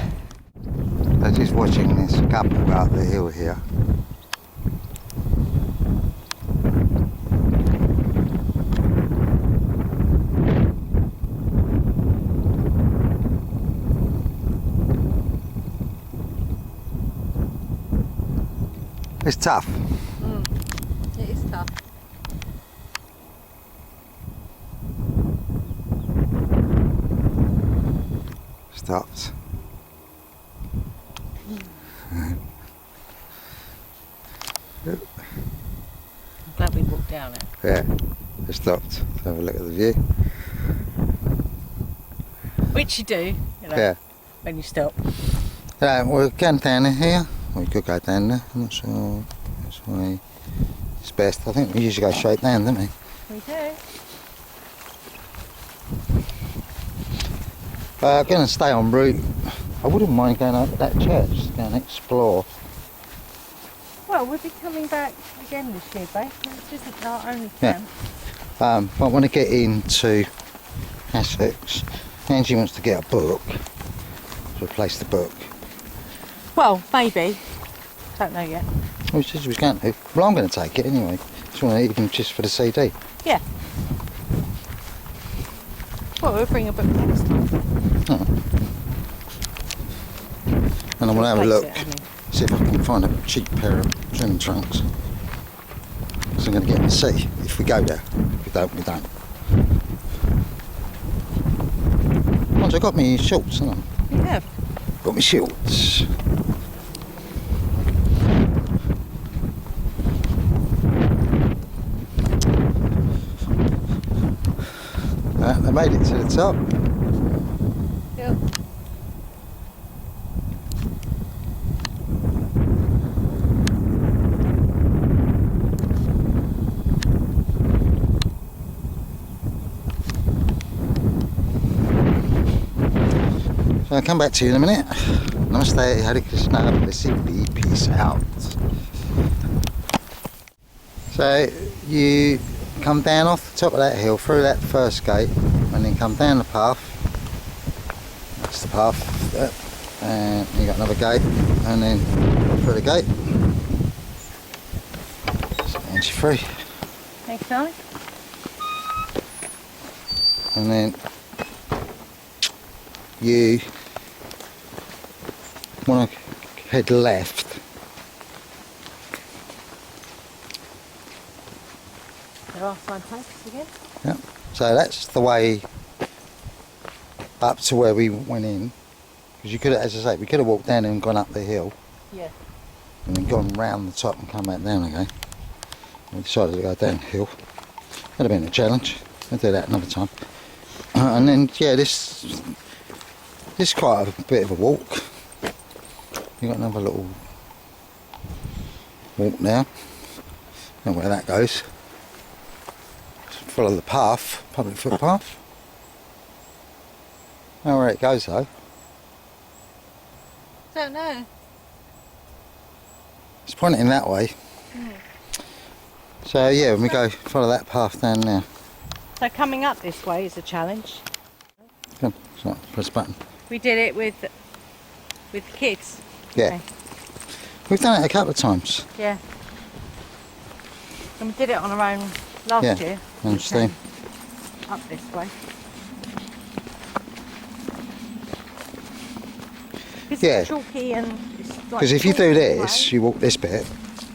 I'm just watching this couple go up the hill here. It's tough. It is tough. Stopped. I'm glad we walked down it. Yeah, it stopped. Let's have a look at the view. Which you do, you know, Yeah. when you stop. We're going down here. We could go down there. I'm not sure which way it's best. I think we usually go straight down, don't we? We do. I'm going to stay en route. I wouldn't mind going up to that church, just go and explore. Well, we'll be coming back again this year, babe. This isn't our only Yeah. camp. But I want to get into Essex. Angie wants to get a book to replace the book. Well, maybe. Don't know yet. Well, she said she was going to. Well, I'm going to take it anyway. Just want to even just for the CD. Yeah. Well, we'll bring a book next time. Oh. And I want to have a Replace look, it, I mean. see if I can find a cheap pair of swimming trunks. Because I'm going to get in the sea if we go there. If we don't, we don't. Once I got me shorts, haven't I? You have. Got me shorts. I made it to the top. Yeah. So I'll come back to you in a minute. Namaste, Hare Krishna, blessed be, peace out. So you come down off the top of that hill, through that first gate, and then come down the path. That's the path there. And you got another gate, and then through the gate. So entry free. Thanks, darling. And then you want to head left. There are signposts again. Yeah. So that's the way up to where we went in. Because you could have, as I say, we could have walked down and gone up the hill. Yeah. And then gone round the top and come back down again. We decided to go downhill. That'd have been a challenge. We'll do that another time. And then, yeah, this is quite a bit of a walk. You've got another little walk now. Don't know where that goes. Follow the path, public footpath. Don't know where it goes though. Don't know. It's pointing that way. Mm. So yeah, when we go follow that path down there. So coming up this way is a challenge. Come, so press the button. We did it with the kids. Yeah. Okay. We've done it a couple of times. Yeah. And we did it on our own last Yeah, year. I understand. Up this way. It's Yeah. chalky and it's like Because if you do chalky this, way. you walk this bit,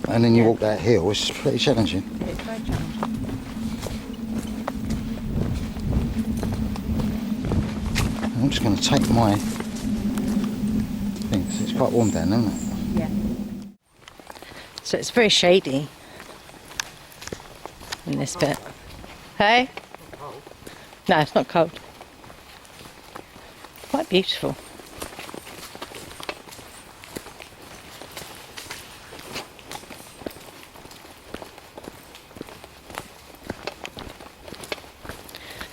and then you Yeah. walk that hill, it's pretty challenging. It's very challenging. I'm just going to take my thing, 'cause it's quite warm down there, isn't it? Yeah. So it's very shady in this bit. Hey? No, it's not cold. Quite beautiful.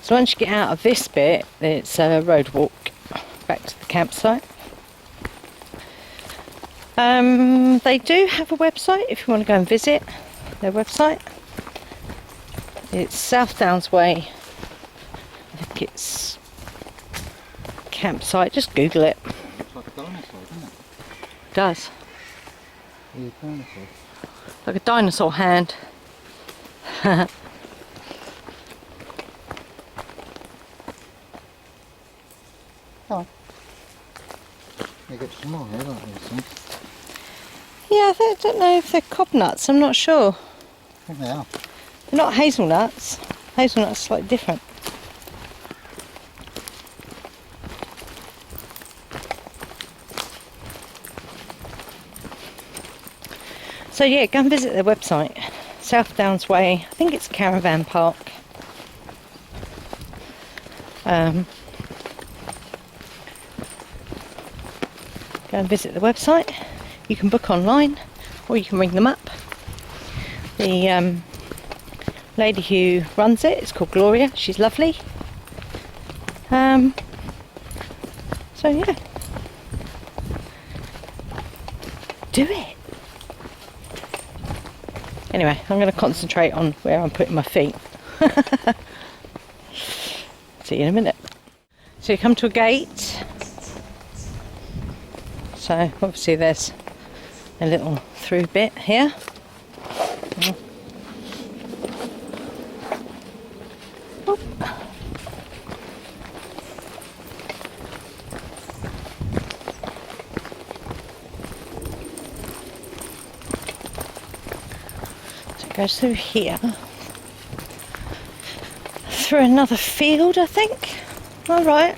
So once you get out of this bit, it's a road walk back to the campsite. They do have a website if you want to go and visit their website. It's South Downs Way. I think it's campsite. Just Google it. Looks like a dinosaur, doesn't it? It does. Yeah, dinosaur. Like a dinosaur hand. Oh. They got some more here, don't they? Some? Yeah, I don't know if they're cob nuts. I'm not sure. I think they are. They're not hazelnuts. Hazelnuts are slightly different. So yeah, go and visit their website. South Downs Way. I think it's Caravan Park. Go and visit the website. You can book online or you can ring them up. The lady who runs it is called Gloria. She's lovely. So yeah, do it. Anyway, I'm going to concentrate on where I'm putting my feet. See you in a minute. So you come to a gate. So obviously there's a little through bit here. Oop. So it goes through here. Through another field, I think. All right.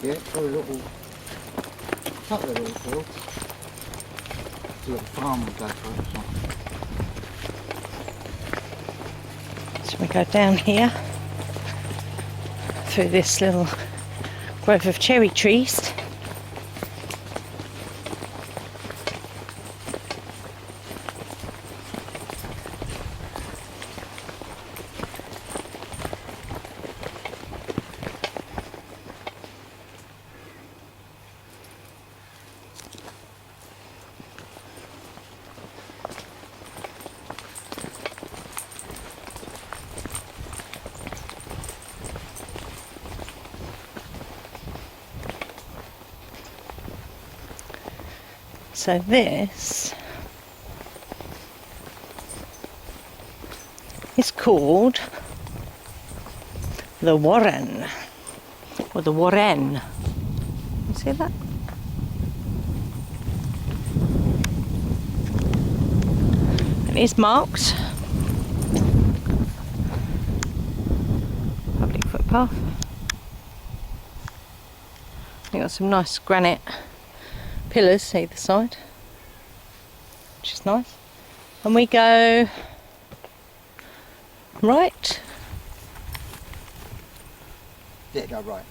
Yeah, through a little, couple of little fields. It's a little farm we go through. So we go down here through this little grove of cherry trees. So this is called the Warren, or the Warren. You see that? It is marked. Public footpath. You've got some nice granite pillars either side, which is nice. And we go right. Yeah, go right.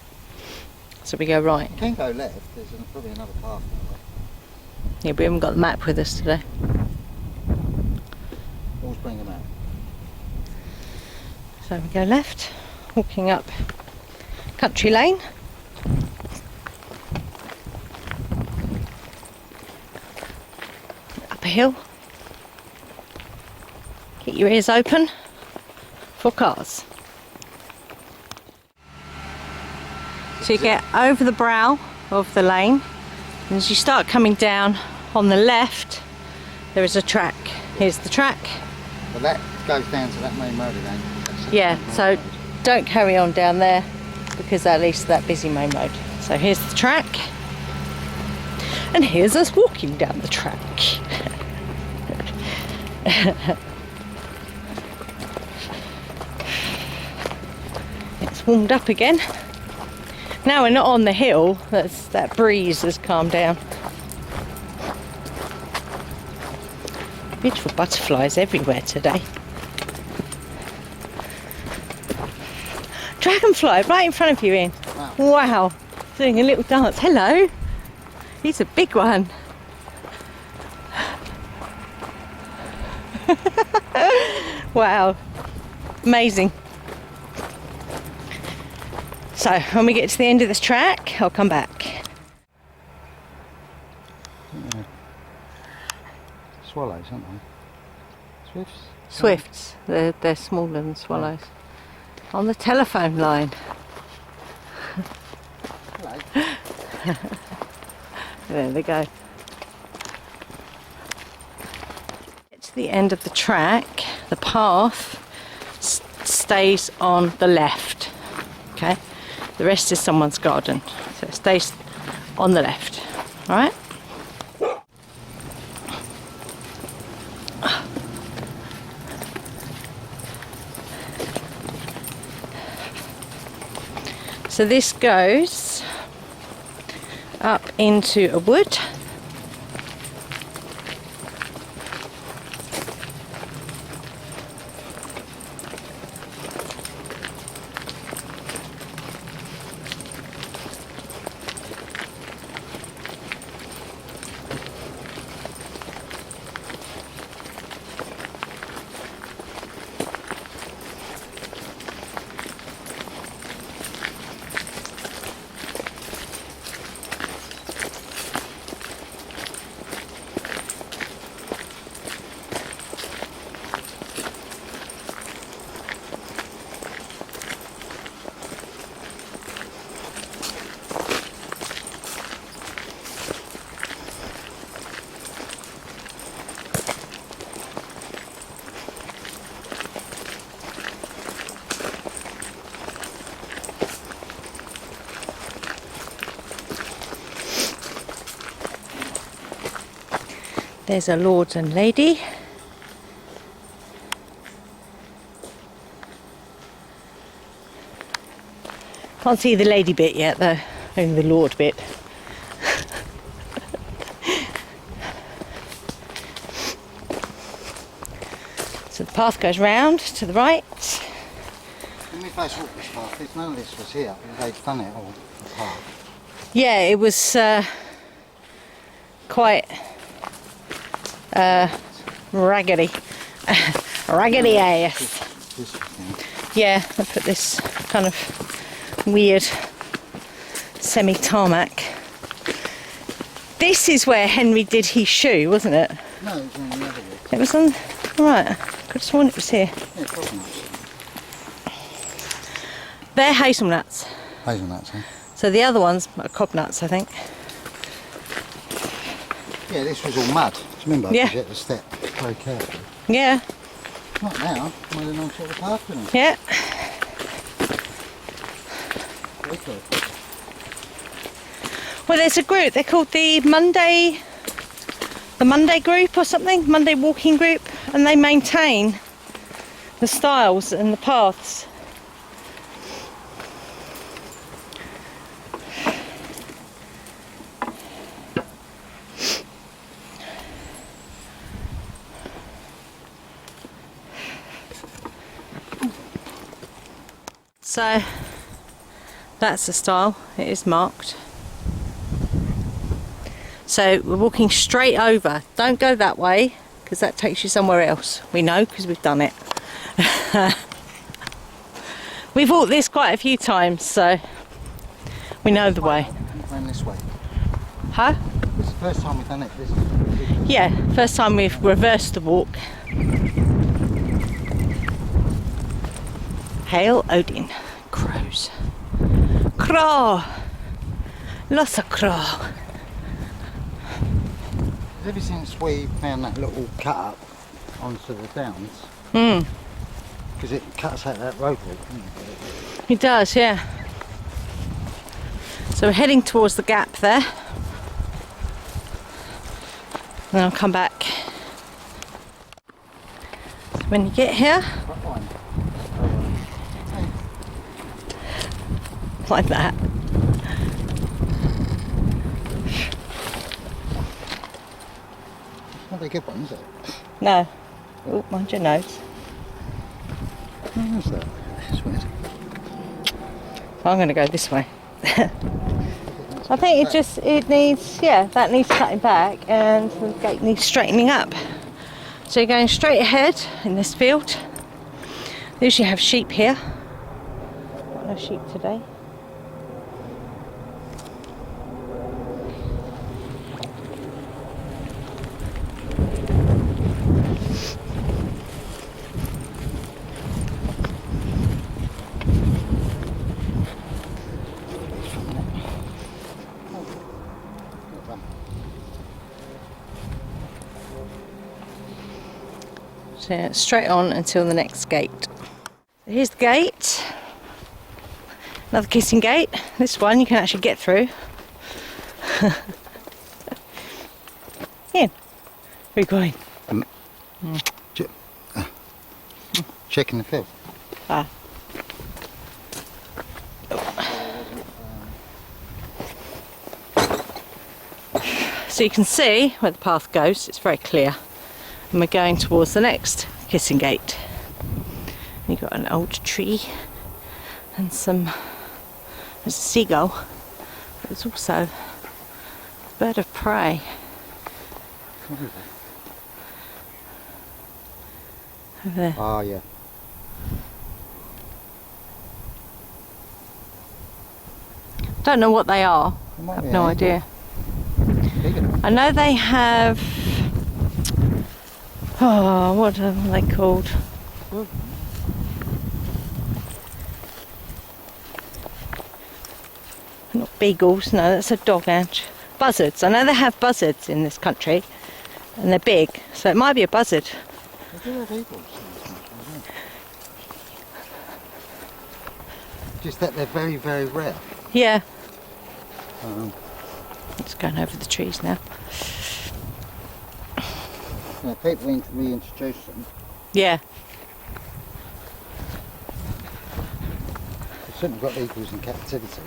So we go right. You can go left, there's probably another path that way. Yeah, we haven't got the map with us today. Always bring them out. So we go left, walking up Country Lane. Up a hill. Keep your ears open for cars. So you get over the brow of the lane, and as you start coming down on the left, there is a track. Here's the track. But that goes down to that main road again. Yeah, so don't carry on down there because that leads to that busy main road. So here's the track, and here's us walking down the track. It's warmed up again. Now we're not on the hill, that breeze has calmed down. Beautiful butterflies everywhere today. Dragonfly right in front of you, Ian. Wow. Doing a little dance. Hello. He's a big one. Wow. Amazing. So when we get to the end of this track, I'll come back. swallows, aren't they? Swifts? Swifts. They're smaller than swallows. On the telephone line. Hello. There they go. Get to the end of the track. The path stays on the left. Okay. The rest is someone's garden, so it stays on the left. All right. So this goes up into a wood. There's a lord and lady. Can't see the lady bit yet though, only the lord bit. So the path goes round to the right. When we first walked this path, none of this was here. They'd done it all, the path. Yeah, it was quite raggedy. Raggedy ass. This thing. Yeah, I put this kind of weird semi-tarmac. This is where Henry did his shoe, wasn't it? No, it was on the other way. It was on... Right, I could have sworn it was here. Yeah, probably not. They're hazelnuts. Hazelnuts, huh? So the other ones are cob nuts, I think. Yeah, this was all mud. Do you remember? Yeah. You had to step very carefully. Yeah, Not now. Well, then on sort of path, isn't it? yeah. Very careful. Well, there's a group. They're called the Monday group or something. Monday walking group, and they maintain the stiles and the paths. So that's the stile. It is marked. So we're walking straight over. Don't go that way because that takes you somewhere else. We know because we've done it. We've walked this quite a few times, so we know the way. We've run this way. Huh? This is the first time we've done it. This is Yeah, first time we've reversed the walk. Hail Odin. Crows. Crow! Lots of crow. ever since we found that little cut up onto the downs, because it cuts out that road route, doesn't it? It does, yeah. So we're heading towards the gap there. Then I'll come back. So when you get here, like that. Not a good one, is it? No. Oh, mind your nose. Where's that? It's weird. I'm going to go this way. I think it needs, yeah, that needs cutting back and the gate needs straightening up. So you're going straight ahead in this field. They usually have sheep here. Got no sheep today. So yeah, straight on until the next gate. Here's the gate. Another kissing gate. This one you can actually get through. Ian, where are you going? Checking the field. Ah. So you can see where the path goes, it's very clear. And we're going towards the next kissing gate. You've got an old tree and there's a seagull. But there's also a bird of prey. Over there. Oh yeah. Don't know what they are. I have no idea. I know they have. Oh, what are they called? Not beagles, no, that's a dog ant. Buzzards. I know they have buzzards in this country, and they're big, so it might be a buzzard. They do have eagles in this country, don't they? Just that they're very, very rare. Yeah. It's going over the trees now. Yeah, people reintroduce them. Yeah. They've certainly got eagles in captivity.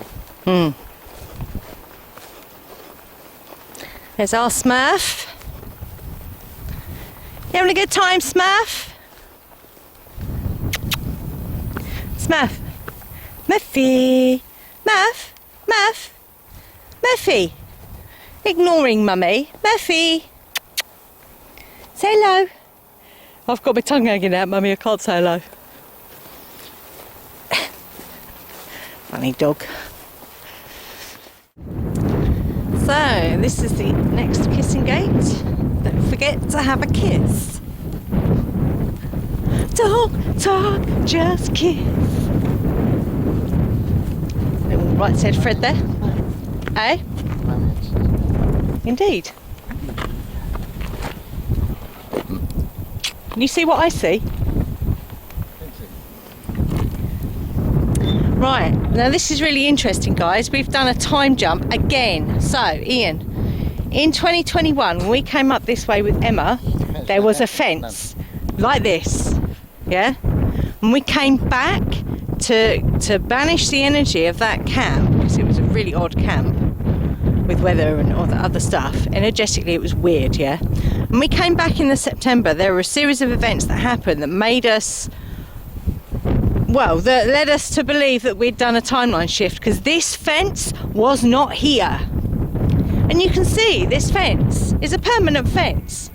There's our Smurf. You having a good time, Smurf? Smurf. Murphy. Murph. Murph. Murphy. Ignoring Mummy. Murphy. Say hello. I've got my tongue hanging out, Mummy. I can't say hello. Funny dog. So, this is the next kissing gate. Don't forget to have a kiss. Don't talk, just kiss. Little right said Fred there. Eh? Indeed. Can you see what I see? Right, now this is really interesting, guys. We've done a time jump again. So, Ian, in 2021, when we came up this way with Emma, there was a fence like this, yeah? And we came back to banish the energy of that camp, because it was a really odd camp with weather and all the other stuff. Energetically, it was weird, yeah? And we came back in the September. There were a series of events that happened that made us, well, that led us to believe that we'd done a timeline shift, because this fence was not here. And you can see this fence is a permanent fence.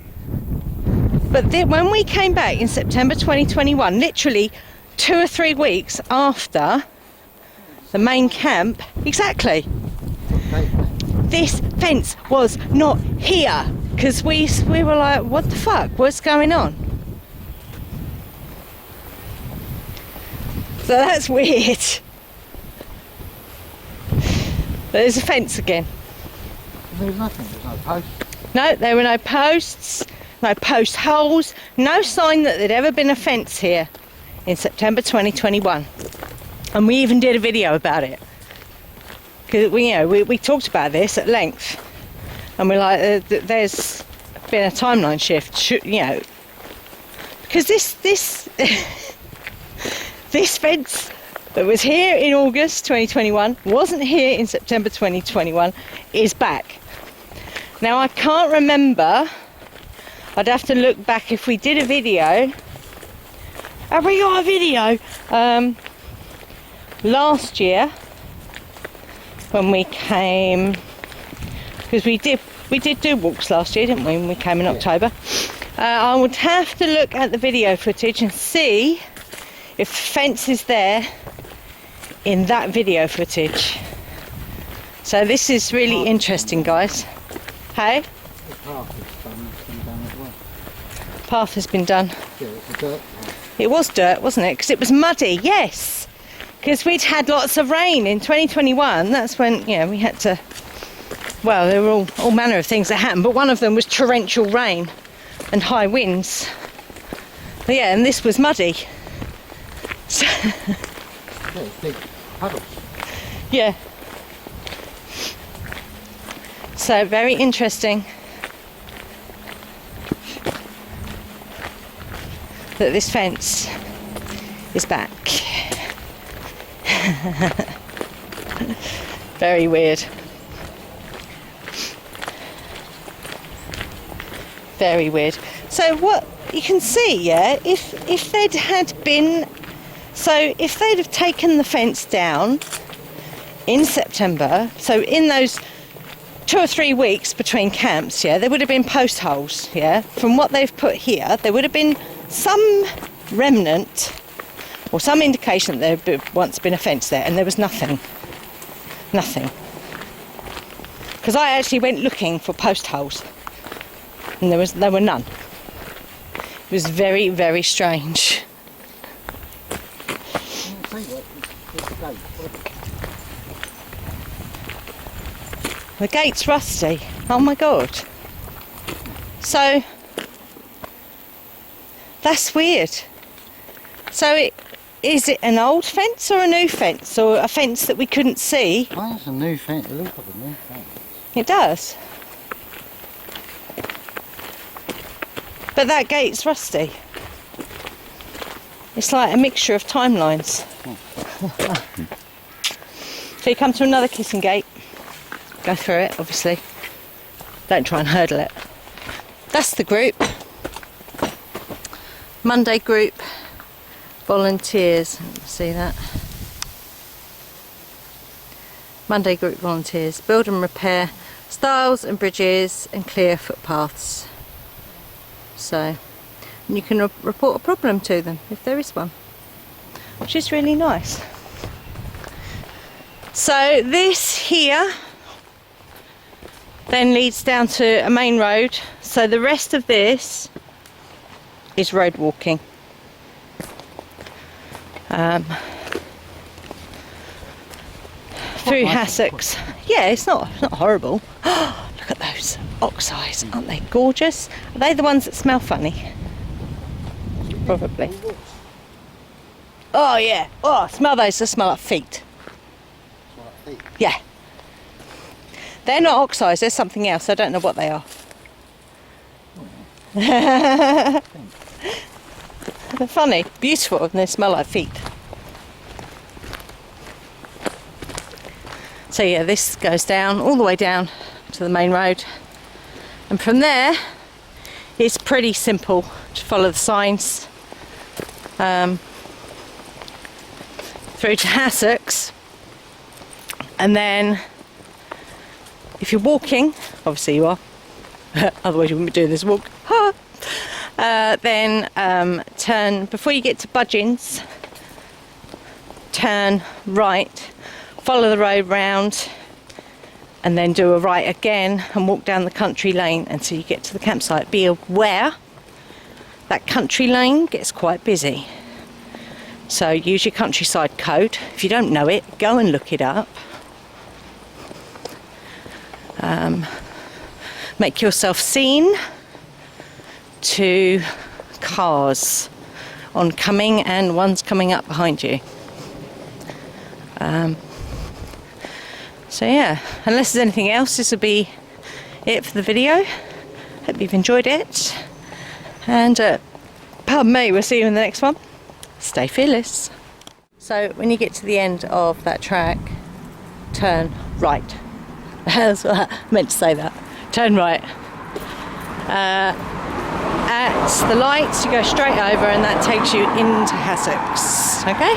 But then when we came back in September 2021, literally 2 or 3 weeks after the main camp, exactly, this fence was not here, because we were like, what the fuck, what's going on? So that's weird. There's a fence again. There was nothing, there was no posts. No, there were no posts, no post holes, no sign that there'd ever been a fence here in September 2021. And we even did a video about it. Because we talked about this at length. And we're like, there's been a timeline shift, because this this fence that was here in August 2021, wasn't here in September 2021, is back. Now I can't remember, I'd have to look back if we did a video. Have we got a video? Last year, when we came, because we did do walks last year, didn't we, when we came in October. I would have to look at the video footage and see if the fence is there in that video footage. So this is really interesting, guys. Hey? The path has been done as well. Path has been done. Yeah, it's a dirt path. It was dirt, wasn't it? Because it was muddy, yes. Because we'd had lots of rain in 2021. That's when, we had to... Well, there were all manner of things that happened, but one of them was torrential rain and high winds. But yeah, and this was muddy. So Yeah, it's big puddles. yeah. So very interesting that this fence is back. Very weird. Very weird. So what you can see, yeah, if they'd had been, so if they'd have taken the fence down in September, so in those 2 or 3 weeks between camps, yeah, there would have been post holes, yeah. From what they've put here, there would have been some remnant or some indication that there had once been a fence there, and there was nothing. Nothing. Because I actually went looking for post holes, and there were none. It was very, very strange. The gate's rusty. Oh my god. So that's weird. So is it an old fence or a new fence, or a fence that we couldn't see? Oh, it's a new fence. It looks like a new fence. It does. But that gate's rusty. It's like a mixture of timelines. So you come to another kissing gate. Go through it, obviously. Don't try and hurdle it. That's the group. Monday group. Volunteers. See that? Monday group volunteers. Build and repair stiles and bridges and clear footpaths. So, and you can report a problem to them if there is one, which is really nice. So this here then leads down to a main road. So the rest of this is road walking. Through hassocks. Yeah, it's not horrible. Look at those ox eyes, aren't they gorgeous? Are they the ones that smell funny? Probably. Oh yeah. Oh, smell those. They smell like feet. Yeah. They're not ox eyes. They're something else. I don't know what they are. They're funny, beautiful, and they smell like feet. So yeah, this goes down all the way down to the main road, and from there it's pretty simple to follow the signs through to hassocks, and then if you're walking, obviously you are, otherwise you wouldn't be doing this walk, then turn, before you get to Budgeons, turn right, follow the road round, and then do a right again and walk down the country lane until you get to the campsite. Be aware that country lane gets quite busy, so use your countryside code. If you don't know it, go and look it up. Make yourself seen to cars oncoming and ones coming up behind you. So yeah, unless there's anything else, this will be it for the video. Hope you've enjoyed it, and pardon me, we'll see you in the next one. Stay fearless. So when you get to the end of that track, turn right. That's what I meant to say, that. Turn right. At the lights, you go straight over, and that takes you into hassocks. Okay?